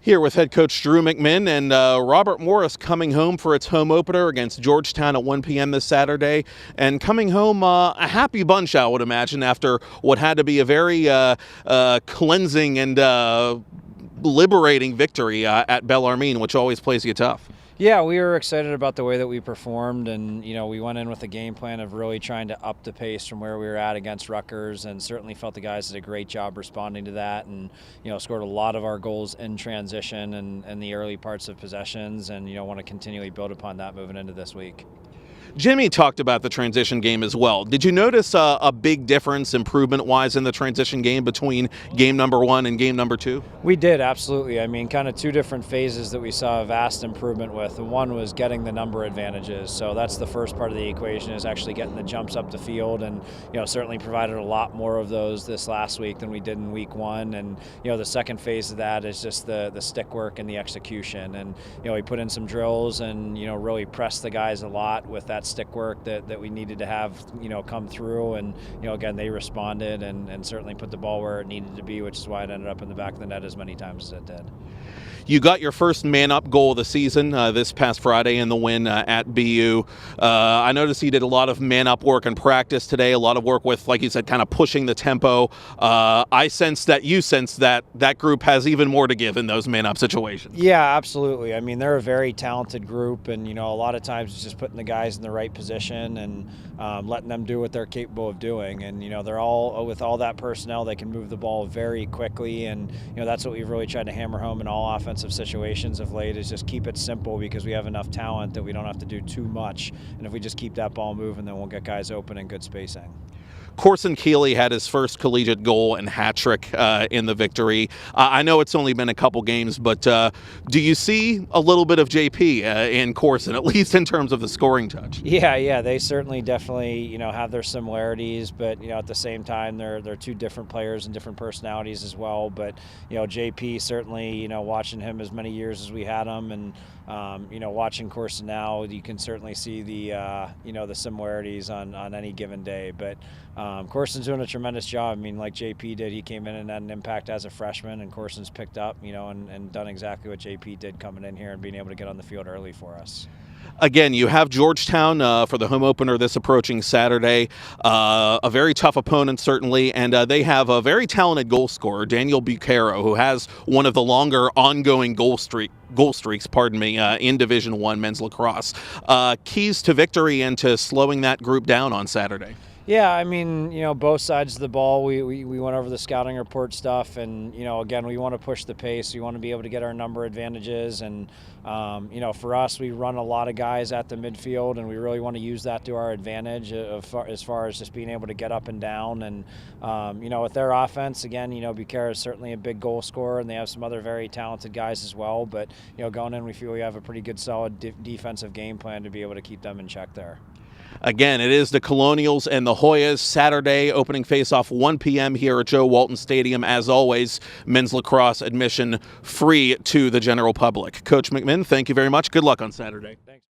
Here with head coach Drew McMinn and Robert Morris coming home for its home opener against Georgetown at 1 p.m. this Saturday, and coming home a happy bunch, I would imagine, after what had to be a very cleansing and liberating victory at Bellarmine, which always plays you tough. Yeah, we were excited about the way that we performed, and we went in with a game plan of really trying to up the pace from where we were at against Rutgers, and certainly felt the guys did a great job responding to that, and scored a lot of our goals in transition and the early parts of possessions, and want to continually build upon that moving into this week. Jimmy talked about the transition game as well. Did you notice a big difference improvement-wise in the transition game between game number 1 and game number 2? We did, absolutely. I mean, kind of two different phases that we saw a vast improvement with. One was getting the number advantages. So that's the first part of the equation, is actually getting the jumps up the field, and certainly provided a lot more of those this last week than we did in week 1. And the second phase of that is just the stick work and the execution. And we put in some drills and really pressed the guys a lot with that stick work that we needed to have come through, and again, they responded and certainly put the ball where it needed to be, which is why it ended up in the back of the net as many times as it did. You got your first man-up goal of the season this past Friday in the win at BU. I noticed you did a lot of man-up work in practice today, a lot of work with, like you said, kind of pushing the tempo. I sense that you sense that group has even more to give in those man-up situations. Yeah, absolutely. I mean, they're a very talented group, and a lot of times it's just putting the guys in the right position and letting them do what they're capable of doing. And they're all, with all that personnel, they can move the ball very quickly, and that's what we've really tried to hammer home in all offensive situations of late, is just keep it simple, because we have enough talent that we don't have to do too much, and if we just keep that ball moving, then we'll get guys open and good spacing. Corson Keeley had his first collegiate goal and hat trick in the victory. I know it's only been a couple games, but do you see a little bit of JP in Corson, at least in terms of the scoring touch? Yeah, they certainly definitely have their similarities, but at the same time they're two different players and different personalities as well. But JP certainly, watching him as many years as we had him, and watching Corson now, you can certainly see the the similarities on any given day. But Corson's doing a tremendous job. I mean, like JP did, he came in and had an impact as a freshman, and Corson's picked up, and done exactly what JP did, coming in here and being able to get on the field early for us. Again, you have Georgetown for the home opener this approaching Saturday. A very tough opponent, certainly, and they have a very talented goal scorer, Daniel Bucaro, who has one of the longer ongoing goal streaks, in Division I men's lacrosse. Keys to victory and to slowing that group down on Saturday. Yeah, I mean, both sides of the ball, we went over the scouting report stuff, and, again, we want to push the pace. We want to be able to get our number advantages, and, for us, we run a lot of guys at the midfield, and we really want to use that to our advantage as far as just being able to get up and down. And, with their offense, again, Bucaro is certainly a big goal scorer, and they have some other very talented guys as well. But, going in, we feel we have a pretty good, solid defensive game plan to be able to keep them in check there. Again, it is the Colonials and the Hoyas. Saturday, opening face-off 1 p.m. here at Joe Walton Stadium. As always, men's lacrosse admission free to the general public. Coach McMinn, thank you very much. Good luck on Saturday. Thanks.